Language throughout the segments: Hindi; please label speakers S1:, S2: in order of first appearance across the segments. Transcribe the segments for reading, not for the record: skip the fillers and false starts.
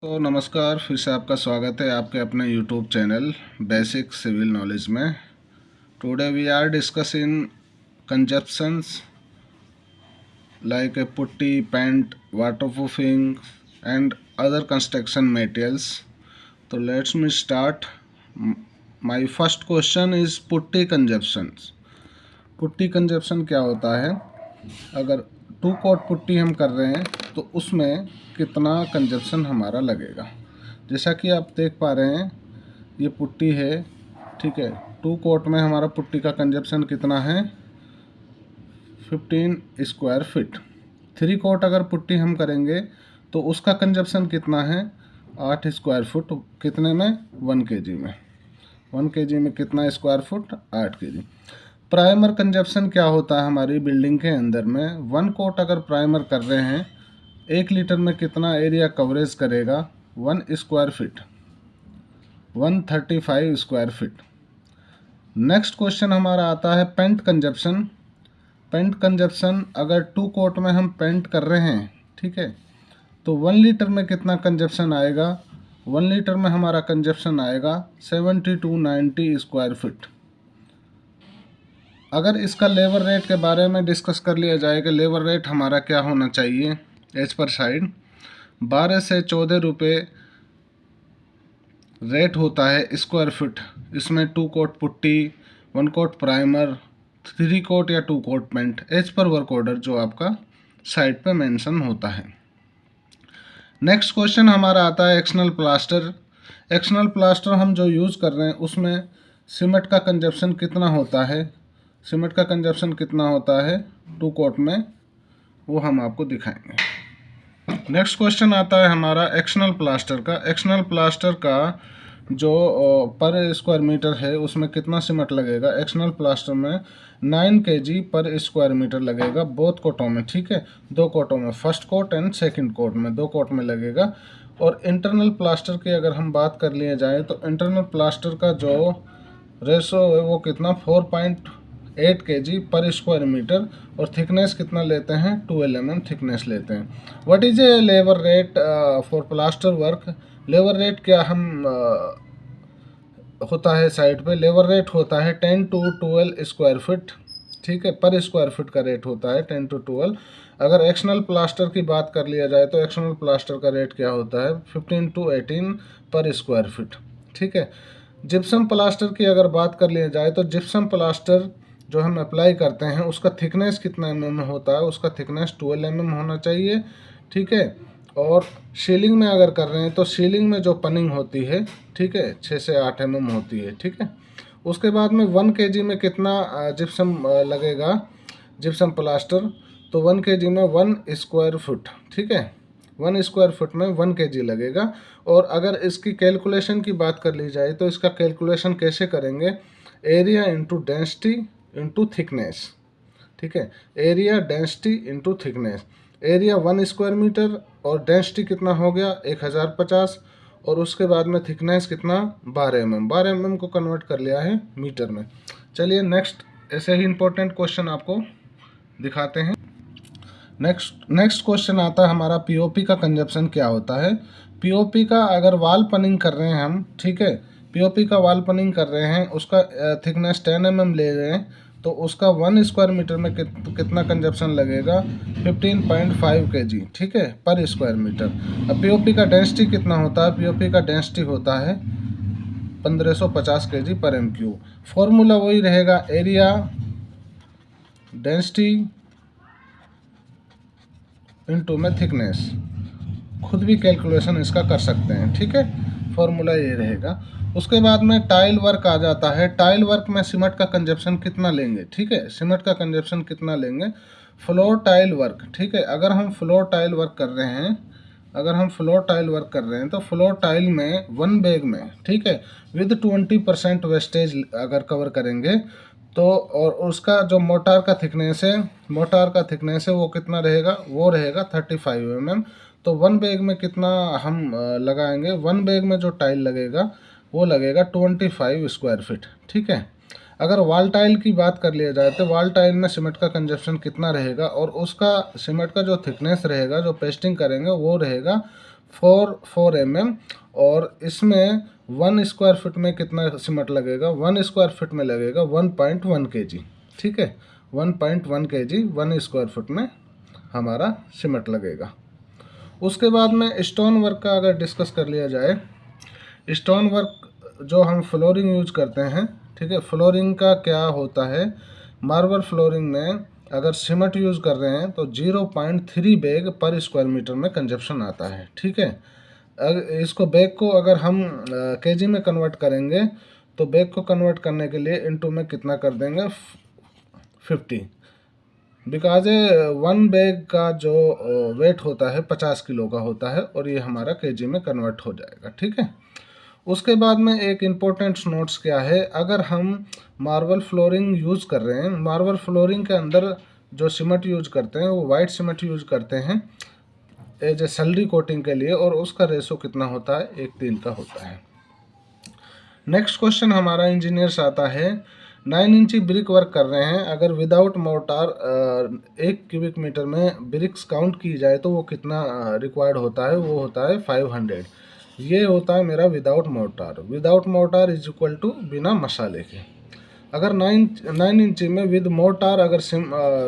S1: तो नमस्कार, फिर से आपका स्वागत है आपके अपने YouTube channel basic civil knowledge में। Today we are discussing consumptions like a putty, paint, waterproofing and other construction materials. तो let's me start. My first question is putty consumptions. Putty consumption क्या होता है? अगर 2 कोट पुट्टी हम कर रहे हैं तो उसमें कितना कंजप्शन हमारा लगेगा। जैसा कि आप देख पा रहे हैं ये पुट्टी है, ठीक है। 2 कोट में हमारा पुट्टी का कंजप्शन कितना है? 15 स्क्वायर फीट। 3 कोट अगर पुट्टी हम करेंगे तो उसका कंजप्शन कितना है? 8 स्क्वायर फुट। कितने में? 1 kg में। 1 kg में कितना square foot? 8 kg। Primer consumption क्या होता है हमारी बिल्डिंग के अंदर में? 1 कोट अगर प्राइमर कर रहे हैं 1 लीटर में कितना एरिया कवरेज करेगा? 1 square feet, 135 square feet. Next question हमारा आता है पेंट कंजप्शन। पेंट कंजप्शन अगर 2 कोट में हम पेंट कर रहे हैं, ठीक है, तो 1 लीटर में कितना कंजप्शन आएगा? 1 लीटर में हमारा कंजप्शन आएगा 70 to 90 स्क्वायर फीट। अगर इसका लेबर रेट के बारे में डिस्कस कर लिया जाए कि लेबर रेट हमारा क्या होना चाहिए एज पर साइड, 12 से 14 रुपये रेट होता है स्क्वायर फीट। इसमें 2 coat putty, 1 coat primer, 3 coat या 2 coat paint as per work order जो आपका साइट पे मेंशन होता है। नेक्स्ट क्वेश्चन हमारा आता है एक्सटर्नल प्लास्टर। एक्सटर्नल प्लास्टर हम जो यूज़ कर रहे हैं उसमें सीमेंट का कंजप्शन कितना होता है? सीमेंट का कंजप्शन कितना होता है 2 कोट में, वो हम आपको दिखाएंगे। नेक्स्ट क्वेश्चन आता है हमारा एक्सटर्नल प्लास्टर का। एक्सटर्नल प्लास्टर का जो पर स्क्वायर मीटर है उसमें कितना सीमेंट लगेगा? एक्सटर्नल प्लास्टर में 9 kg पर स्क्वायर मीटर लगेगा बोथ कोटों में, ठीक है। 2 कोटों में, first coat and second coat में, 2 कोट में लगेगा। और इंटरनल प्लास्टर की अगर हम बात कर लिए जाए तो इंटरनल प्लास्टर का जो रेशो है वो कितना? 4.8 kg पर स्क्वायर मीटर। और थिकनेस कितना लेते हैं? 12 mm थिकनेस लेते हैं। What is a labour rate for plaster work? Labour rate क्या हम होता है साइड पे? लेबर रेट होता है 10 to 12 स्क्वायर फीट, ठीक है। पर स्क्वायर फीट का रेट होता है 10 to 12। अगर एक्सटर्नल प्लास्टर की बात कर लिया जाए तो एक्सटर्नल प्लास्टर का रेट क्या होता है? 15 to 18 पर स्क्वायर फीट, ठीक है। जिप्सम प्लास्टर की अगर बात कर लिया जाए तो जिप्सम प्लास्टर जो हम अप्लाई करते हैं उसका थिकनेस कितना mm होता है? उसका थिकनेस 12 mm होना चाहिए, ठीक है। और सीलिंग में अगर कर रहे हैं तो सीलिंग में जो पनिंग होती है, ठीक है, 6 से 8 mm होती है, ठीक है। उसके बाद में 1 kg में कितना जिप्सम लगेगा? जिप्सम प्लास्टर तो 1 kg में 1 स्क्वायर फुट, ठीक है। 1 स्क्वायर फुट में 1 kg लगेगा। और अगर इसकी कैलकुलेशन की बात कर ली जाए तो इसका कैलकुलेशन कैसे करेंगे? Area into density into thickness, ठीक है। Area density into thickness. Area 1 square metre और डेंसिटी कितना हो गया? 1050। और उसके बाद में थिकनेस कितना? 12 mm। 12 mm को कन्वर्ट कर लिया है मीटर में। चलिए नेक्स्ट ऐसे ही इंपॉर्टेंट क्वेश्चन आपको दिखाते हैं। नेक्स्ट क्वेश्चन आता है हमारा पीओपी का कंजप्शन क्या होता है? पीओपी का अगर वाल पनिंग कर रहे हैं हम, ठीक है, पीओपी का वाल पनिंग कर रहे हैं, उसका थिकनेस 10 mm ले रहे हैं तो उसका 1 स्क्वायर मीटर में कितना कंजप्शन लगेगा? 15.5 kg, ठीक है, पर स्क्वायर मीटर। अब पीओपी का डेंसिटी कितना होता है? पीओपी का डेंसिटी होता है 1550 kg पर एम क्यू। फॉर्मूला वही रहेगा, एरिया डेंसिटी इनटू में थिकनेस। खुद भी कैलकुलेशन इसका कर सकते हैं, ठीक है। फॉर्मूला ये रहेगा। उसके बाद में टाइल वर्क आ जाता है। टाइल वर्क में सीमेंट का कंजप्शन कितना लेंगे? ठीक है, सीमेंट का कंजप्शन कितना लेंगे? फ्लोर टाइल वर्क, ठीक है। अगर हम फ्लोर टाइल वर्क कर रहे हैं, तो फ्लोर टाइल में 1 बैग में, ठीक है, विद 20% वेस्टेज अगर कवर करेंगे तो, और उसका जो मोटार का थिकनेस है वो कितना रहेगा? वो रहेगा 35 mm। तो 1 बैग में कितना हम लगाएंगे? 1 बैग में जो टाइल लगेगा वो लगेगा 25 स्क्वायर फीट, ठीक है। अगर वॉल टाइल की बात कर लिया जाए तो वॉल टाइल में सीमेंट का कंजप्शन कितना रहेगा? और उसका सीमेंट का जो थिकनेस रहेगा जो पेस्टिंग करेंगे वो रहेगा 4 mm, और इसमें 1 स्क्वायर फीट में कितना सीमेंट लगेगा, 1 स्क्वायर फीट में लगेगा 1.1 kg। ठीक है, 1.1 kg 1 स्क्वायर फीट में हमारा सीमेंट लगेगा। उसके बाद में स्टोन वर्क का अगर डिस्कस कर लिया जाए, स्टोन वर्क जो हम फ्लोरिंग यूज करते हैं, ठीक है, फ्लोरिंग का क्या होता है, मार्बल फ्लोरिंग में अगर सीमेंट यूज़ कर रहे हैं तो 0.3 बैग पर स्क्वायर मीटर में कंजप्शन आता है। ठीक है, इसको बैग को अगर हम केजी में कन्वर्ट करेंगे तो बैग को कन्वर्ट करने के लिए इनटू में कितना कर देंगे, 50, बिकॉज 1 बैग का जो वेट होता है 50 किलो का होता है, और ये हमारा केजी में कन्वर्ट हो जाएगा। ठीक है, उसके बाद में एक इम्पोर्टेंट नोट्स क्या है, अगर हम मार्बल फ्लोरिंग यूज़ कर रहे हैं, मार्बल फ्लोरिंग के अंदर जो सीमेंट यूज करते हैं वो वाइट सीमेंट यूज करते हैं एज ए सैलरी कोटिंग के लिए, और उसका रेशो कितना होता है, 1:3 का होता है। नेक्स्ट क्वेश्चन हमारा इंजीनियर्स आता है, 9 इंची ब्रिक वर्क कर रहे हैं, अगर विदाउट मोर्टार 1 क्यूबिक मीटर में ब्रिक्स काउंट की जाए तो वो कितना रिक्वायर्ड होता है, वो होता है 500। ये होता है मेरा without mortar. Without mortar is equal to बिना मसाले के। अगर 9 इंची में विद मोर्टार अगर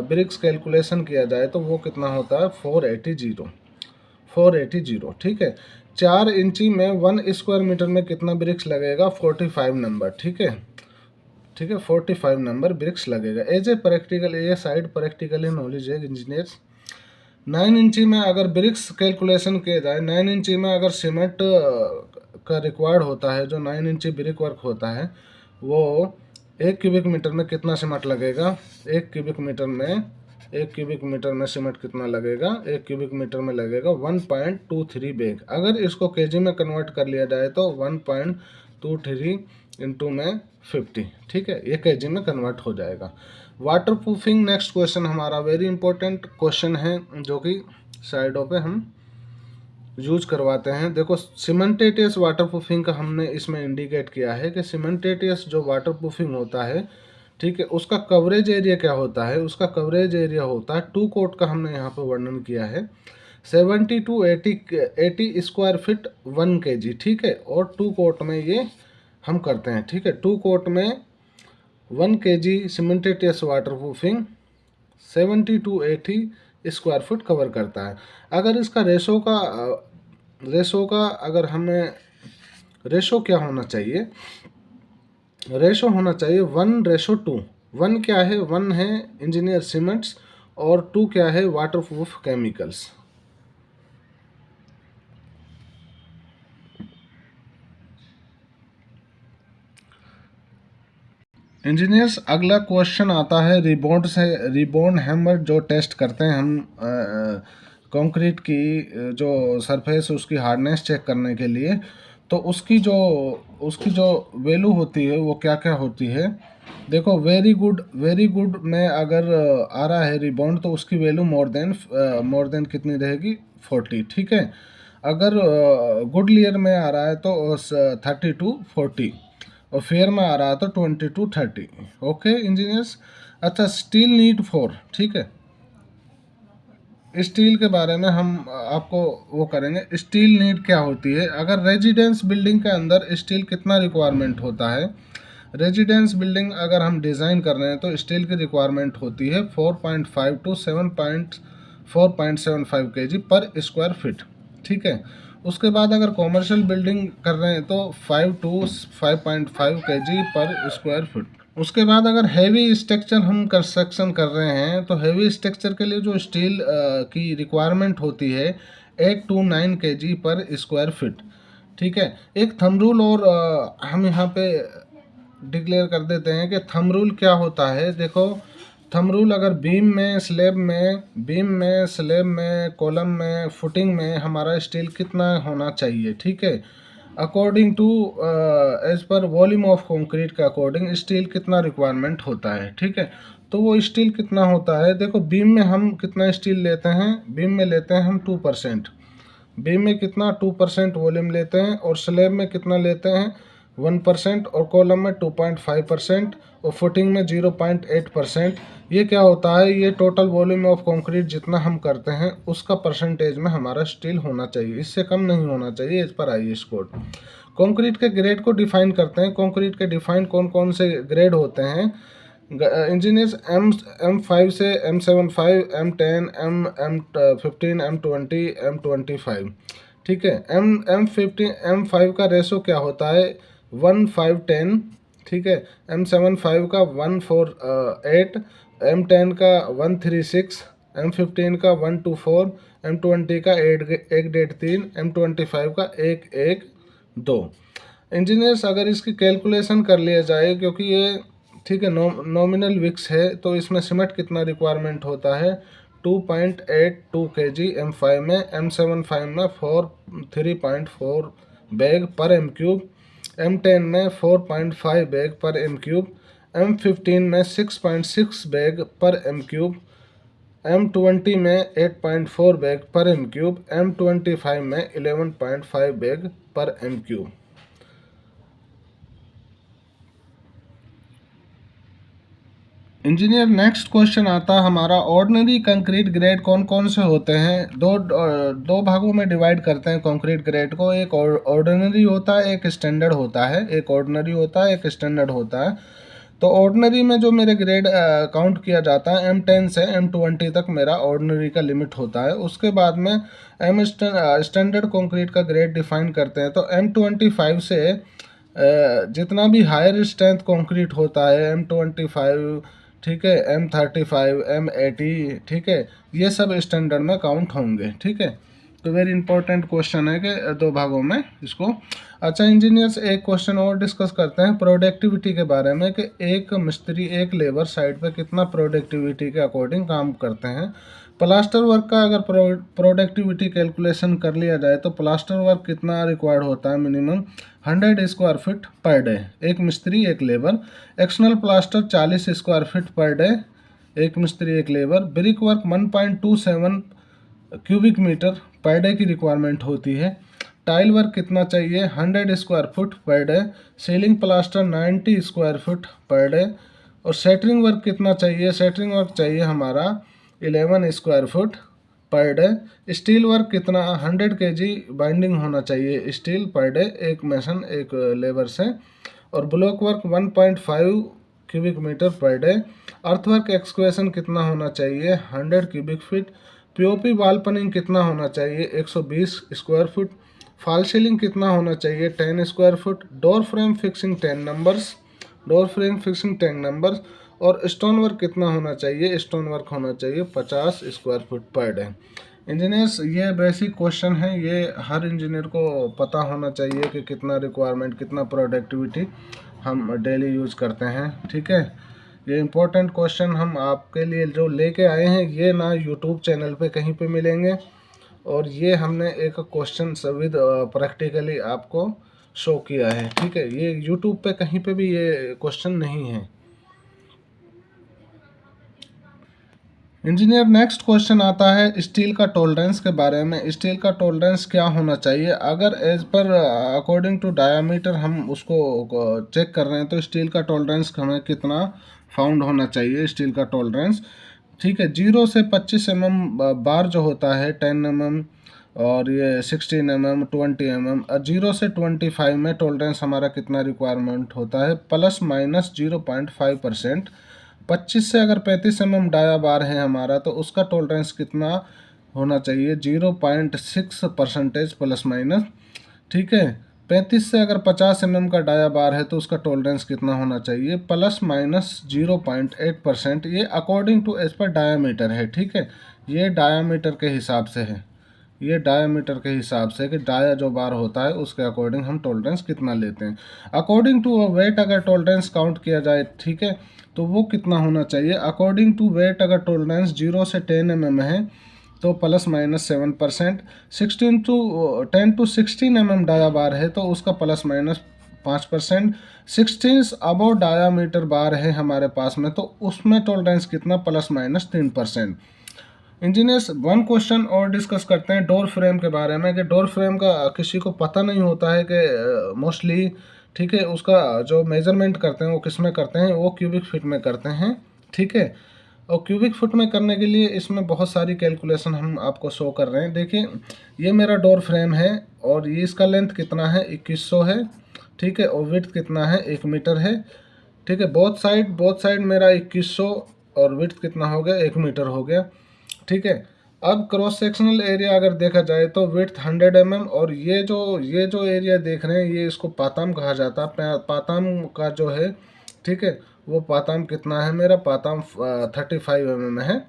S1: ब्रिक्स कैलकुलेशन किया जाए तो वो कितना होता है, 480। ठीक है, 4 इंची में 1 स्क्वायर मीटर में कितना ब्रिक्स लगेगा, 45 नंबर। ठीक है, 45 नंबर ब्रिक्स लगेगा। एज ए प्रैक्टिकल, ये साइड प्रैक्टिकली नॉलेज है इंजीनियर्स। 9 इंची में अगर ब्रिक्स कैलकुलेशन किया जाए, 9 इंची में अगर सीमेंट का रिक्वायर्ड होता है, जो 9 इंची ब्रिक वर्क होता है, वो 1 क्यूबिक मीटर में कितना सीमेंट लगेगा, 1 क्यूबिक मीटर में सीमेंट कितना लगेगा, 1 क्यूबिक मीटर में लगेगा 1.23 बैग। अगर इसको केजी में कन्वर्ट कर लिया जाए तो 1.23 इंटू में 50। ठीक है, ये केजी में कन्वर्ट हो जाएगा। वाटर प्रूफिंग नेक्स्ट क्वेश्चन हमारा वेरी इंपॉर्टेंट क्वेश्चन है, जो कि साइडों पे हम यूज करवाते हैं। देखो, सीमेंटेटियस वाटर प्रूफिंग का हमने इसमें इंडिकेट किया है कि सीमेंटेटियस जो वाटर प्रूफिंग होता है, ठीक है, उसका कवरेज एरिया क्या होता है, उसका कवरेज एरिया होता है 2 कोट का, हमने यहाँ पे वर्णन किया है 70 to 80 स्क्वायर फीट 1 kg। ठीक है, और 2 कोट में ये हम करते हैं। ठीक है, 2 कोट में 1 kg cementitious water proofing 70 to 80 square foot कवर करता है। अगर इसका रेशो का अगर हमें रेशो क्या होना चाहिए, रेशो होना चाहिए 1:2। 1 क्या है, 1 है इंजीनियर सीमेंट्स, और 2 क्या है, वाटर प्रूफ केमिकल्स। इंजीनियर्स अगला क्वेश्चन आता है रिबॉन्ड से। रिबॉन्ड हैमर जो टेस्ट करते हैं हम कंक्रीट की जो सरफेस उसकी हार्डनेस चेक करने के लिए, तो उसकी जो वैल्यू होती है वो क्या क्या होती है। देखो, वेरी गुड में अगर आ रहा है रिबॉन्ड तो उसकी वैल्यू मोर देन कितनी रहेगी, 40। ठीक है, अगर गुड लेयर में आ रहा है तो 30 to 40, और फेयर में आ रहा था 20 to 30। Okay engineers. अच्छा, स्टील नीड 4। ठीक है, स्टील के बारे में हम आपको वो करेंगे। स्टील नीड क्या होती है, अगर रेजिडेंस बिल्डिंग के अंदर स्टील कितना रिक्वायरमेंट होता है, रेजिडेंस बिल्डिंग अगर हम डिज़ाइन कर रहे हैं तो स्टील की रिक्वायरमेंट होती है 4.5 to 4.75 kg पर स्क्वायर फीट। ठीक है, उसके बाद अगर कॉमर्शियल बिल्डिंग कर रहे हैं तो 5 to 5.5 kg पर स्क्वायर फीट। उसके बाद अगर हैवी स्ट्रक्चर हम कंस्ट्रक्शन कर रहे हैं तो हैवी स्ट्रक्चर के लिए जो स्टील की रिक्वायरमेंट होती है 8 to 9 kg पर स्क्वायर फीट। ठीक है, एक थंब रूल और हम यहाँ पे डिक्लेयर कर देते हैं कि थंब रूल क्या होता है। देखो, थंब रूल अगर बीम में, स्लैब में, कॉलम में, फुटिंग में हमारा स्टील कितना होना चाहिए। ठीक है, according to as per volume of concrete के अकॉर्डिंग स्टील कितना रिक्वायरमेंट होता है। ठीक है, तो वो स्टील कितना होता है। देखो, बीम में हम कितना स्टील लेते हैं, बीम में लेते हैं हम 2%। बीम में कितना 2% वॉल्यूम लेते हैं, और स्लैब में कितना लेते हैं 1% और कॉलम में 2.5% और फुटिंग में 0.8%। ये क्या होता है, ये टोटल वॉल्यूम ऑफ कंक्रीट जितना हम करते हैं उसका परसेंटेज में हमारा स्टील होना चाहिए, इससे कम नहीं होना चाहिए। इस पर आइए स्कोर। कंक्रीट के ग्रेड को डिफाइन करते हैं। कंक्रीट के डिफाइन कौन कौन से ग्रेड होते हैं? इंजीनियर्स M5 से M75, M10, M15, M20, M25। ठीक है, M5 का रेशो क्या होता है? 1:5:10। ठीक है, M75 का 1:4:8, M10 का 1:3:6, M15 का 1:2:4, M20 का 1:3, M25 का 1:1:2। इंजीनियर्स अगर इसकी कैलकुलेशन कर लिया जाए, क्योंकि ये ठीक है नॉमिनल विक्स है, तो इसमें सीमेंट कितना रिक्वायरमेंट होता है? 2.82 kg M5 में, M75 में 3.4 बैग पर M3, M10 में 4.5 बैग पर M3, M15 में 6.6 बैग पर M3, M20 में 8.4 बैग पर M3, M25 में 11.5 बैग पर M3। इंजीनियर नेक्स्ट क्वेश्चन आता है हमारा, ऑर्डिनरी कंक्रीट ग्रेड कौन कौन से होते हैं? दो भागों में डिवाइड करते हैं कंक्रीट ग्रेड को। एक ऑर्डिनरी होता है, एक स्टैंडर्ड होता है। एक ऑर्डिनरी होता है, एक स्टैंडर्ड होता है। तो ऑर्डिनरी में जो मेरे ग्रेड काउंट किया जाता है, M10 से M20 तक मेरा ऑर्डिनरी का लिमिट होता है। उसके बाद में स्टैंडर्ड कंक्रीट का ग्रेड डिफाइन करते हैं। तो M25 से जितना भी हायर स्ट्रेंथ कंक्रीट होता है, M25, ठीक है, M35, M80, ठीक है, ये सब स्टैंडर्ड में काउंट होंगे। ठीक है, तो वेरी इंपॉर्टेंट क्वेश्चन है कि दो भागों में इसको। अच्छा इंजीनियर्स, एक क्वेश्चन और डिस्कस करते हैं प्रोडक्टिविटी के बारे में, कि एक मिस्त्री एक लेबर साइड पे कितना प्रोडक्टिविटी के अकॉर्डिंग काम करते हैं। प्लास्टर वर्क का अगर प्रोडक्टिविटी कैलकुलेशन कर लिया जाए तो प्लास्टर वर्क कितना रिक्वायर्ड होता है? Minimum 100 square feet per day, एक मिस्त्री एक labour. External plaster 40 square feet per day, एक मिस्त्री एक labour. Brick work 1.27 cubic metre per day की रिक्वायरमेंट होती है। टाइल वर्क कितना चाहिए? 100 square foot per day. Ceiling plaster 90 square foot per day. और सेटरिंग वर्क कितना चाहिए? सेटरिंग वर्क चाहिए हमारा 11 square foot per day. Steel work कितना? 100 kg बाइंडिंग होना चाहिए स्टील पर डे, एक मेसन एक लेबर से। और block work 1.5 cubic metre per day. Earthwork excavation कितना होना चाहिए? 100 क्यूबिक फीट। पीओपी वाल पनिंग कितना होना चाहिए? 120 स्क्वायर फुट। फॉल सीलिंग कितना होना चाहिए? 10 square foot. Door frame fixing 10 numbers, door frame fixing 10 numbers. और स्टोन वर्क कितना होना चाहिए? स्टोन वर्क होना चाहिए 50 square foot per day. Engineers, ये बेसिक क्वेश्चन है, ये हर इंजीनियर को पता होना चाहिए कि कितना रिक्वायरमेंट, कितना प्रोडक्टिविटी हम डेली यूज़ करते हैं। ठीक है, ये इम्पोर्टेंट क्वेश्चन हम आपके लिए जो लेके आए हैं, ये ना यूट्यूब चैनल पे कहीं पे मिलेंगे, और ये हमने एक क्वेश्चन विद प्रैक्टिकली आपको शो किया है। ठीक है, ये यूट्यूब पे कहीं पे भी ये क्वेश्चन नहीं है। इंजीनियर नेक्स्ट क्वेश्चन आता है स्टील का टॉलरेंस के बारे में। स्टील का टॉलरेंस क्या होना चाहिए? अगर as per according to diameter हम उसको चेक कर रहे हैं, तो स्टील का टॉलरेंस हमें कितना फाउंड होना चाहिए? स्टील का टॉलरेंस, ठीक है, 0 से 25 mm बार जो होता है 10 mm, और ये 16 mm, 20 mm। 0 से 25 में टॉलरेंस हमारा कितना रिक्वायरमेंट होता है? ±0.5%। 25 से अगर 35 mm डाया बार है हमारा, तो उसका टॉलरेंस कितना होना चाहिए? 0.6% प्लस माइनस। ठीक है, 35 से अगर 50 mm का डाया बार है तो उसका टॉलरेंस कितना होना चाहिए? ±0.8%। ये according to as per diameter है। ठीक है, ये डायामीटर के हिसाब से है, ये डायामीटर के हिसाब से कि डाया जो बार होता है उसके अकॉर्डिंग हम टॉलरेंस कितना लेते हैं। अकॉर्डिंग टू वेट अगर टॉलरेंस काउंट किया जाए, ठीक है, तो वो कितना होना चाहिए? अकॉर्डिंग टू वेट अगर टॉलरेंस 0 से 10 mm है तो ±7%। 10 to 16 mm डाया बार है तो उसका ±5%। 16 अबव डायामीटर बार है हमारे पास में, तो उसमें टॉलरेंस कितना? ±3%। इंजीनियर्स, वन क्वेश्चन और डिस्कस करते हैं डोर फ्रेम के बारे में, कि डोर फ्रेम का किसी को पता नहीं होता है कि मोस्टली ठीक है। उसका जो मेजरमेंट करते हैं वो किस में करते हैं, वो क्यूबिक फीट में करते हैं, ठीक है। और क्यूबिक फुट में करने के लिए इसमें बहुत सारी कैलकुलेशन हम आपको शो कर रहे हैं। देखिए ये मेरा डोर फ्रेम है और ये इसका लेंथ कितना है 2100 है, ठीक है। और विड्थ कितना है 1 मीटर है, ठीक है। बोथ साइड मेरा 2100 और विड्थ कितना हो गया 1 मीटर हो गया, ठीक है। अब क्रॉस सेक्शनल एरिया अगर देखा जाए तो विड्थ 100 mm और ये जो एरिया देख रहे हैं ये इसको पाताम कहा जाता है। पाताम का जो है, ठीक है, वो पाताम कितना है मेरा, पाताम 35 mm है,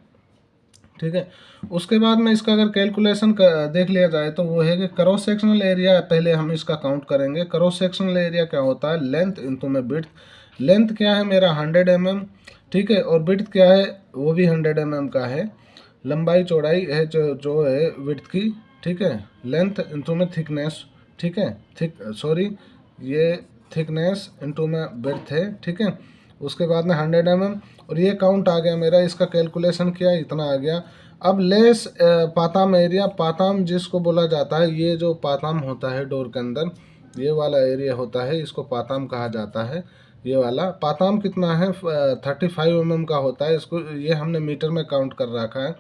S1: ठीक है। उसके बाद में इसका अगर कैलकुलेशन देख लिया जाए तो वो है कि क्रॉस सेक्शनल एरिया, पहले हम इसका काउंट करेंगे। क्रॉस सेक्शनल एरिया क्या होता है, लेंथ इंटू में विड्थ। लेंथ क्या है मेरा 100 mm, ठीक है। और विड्थ क्या है, वो भी 100 mm का है। लंबाई चौड़ाई है जो है विड्थ की, ठीक है। लेंथ इंटू में थिकनेस, ठीक है, ये थिकनेस इंटू में विड्थ है, ठीक है। उसके बाद में 100 mm और ये काउंट आ गया मेरा, इसका कैलकुलेशन किया इतना आ गया। अब लेस पाताम एरिया, पाताम जिसको बोला जाता है, ये जो पाताम होता है डोर के अंदर ये वाला एरिया होता है, इसको पाताम कहा जाता है। ये वाला पाताम कितना है 35 mm का होता है। इसको ये हमने मीटर में काउंट कर रखा है।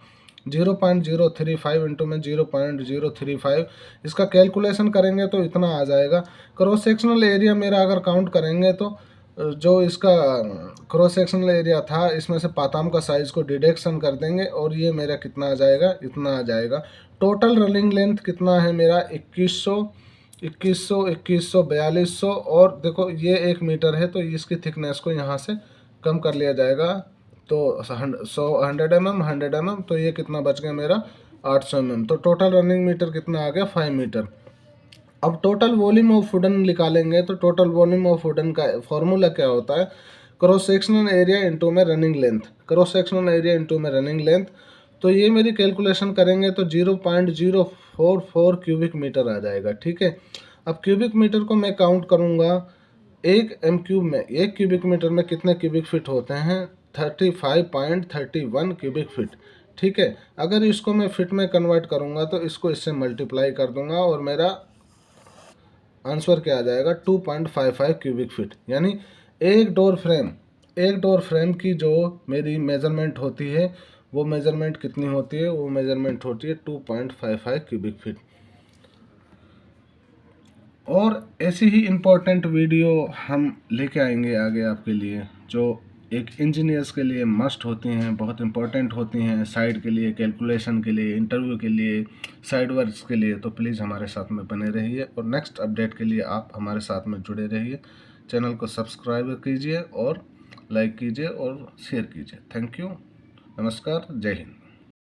S1: 0.035 इंटू में 0.035, इसका कैलकुलेशन करेंगे तो इतना आ जाएगा। क्रॉस सेक्शनल एरिया मेरा अगर काउंट करेंगे तो जो इसका क्रॉस सेक्शनल एरिया था इसमें से पाताम का साइज को डिडक्शन कर देंगे और ये मेरा कितना आ जाएगा, इतना आ जाएगा। टोटल रनिंग लेंथ कितना है मेरा 2100, 4200 और देखो ये 1 मीटर है तो इसकी थिकनेस को यहाँ से कम कर लिया जाएगा तो 100 mm, तो ये कितना बच गया मेरा 800 mm। तो टोटल रनिंग मीटर कितना आ गया 5 मीटर। अब टोटल वॉल्यूम ऑफ वुडन निकालेंगे तो टोटल वॉल्यूम ऑफ वुडन का फॉर्मूला क्या होता है, क्रॉस सेक्शनल एरिया इंटू में running length, cross sectional area into में रनिंग लेंथ। तो ये मेरी कैलकुलेशन करेंगे तो 0.044 क्यूबिक मीटर आ जाएगा, ठीक है। अब क्यूबिक मीटर को मैं काउंट करूँगा, एक एम क्यूब में, एक क्यूबिक मीटर में कितने क्यूबिक फीट होते हैं 35.31 क्यूबिक फीट, ठीक है। अगर इसको मैं फिट में कन्वर्ट करूँगा तो इसको इससे मल्टीप्लाई कर दूंगा और मेरा आंसर क्या आ जाएगा 2.55 क्यूबिक फीट। यानी एक डोर फ्रेम की जो मेरी मेजरमेंट होती है वो मेजरमेंट कितनी होती है, वो मेजरमेंट होती है 2.55 क्यूबिक फीट। और ऐसी ही इम्पोर्टेंट वीडियो हम लेके आएंगे आगे आपके लिए, जो एक इंजीनियर्स के लिए मस्ट होती हैं, बहुत इंपॉर्टेंट होती हैं, साइड के लिए, कैलकुलेशन के लिए, इंटरव्यू के लिए, साइड वर्क्स के लिए। तो प्लीज़ हमारे साथ में बने रहिए और नेक्स्ट अपडेट के लिए आप हमारे साथ में जुड़े रहिए। चैनल को सब्सक्राइब कीजिए और लाइक कीजिए और शेयर कीजिए। थैंक यू, नमस्कार, जय हिंद।